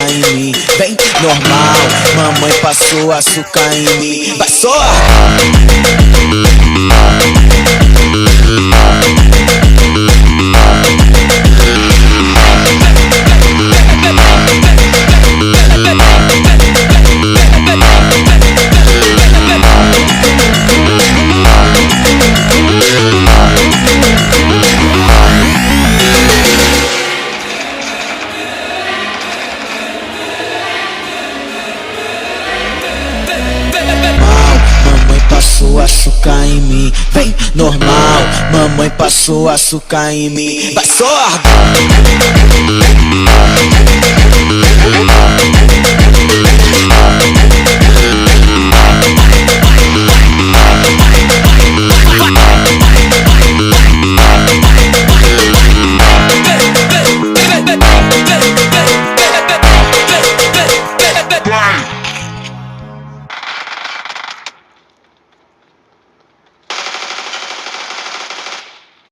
em mim. Vem, normal, mamãe passou açúcar em mim. Vai só! Passou açúcar em mim, vem normal, mamãe passou açúcar em mim. Vai só!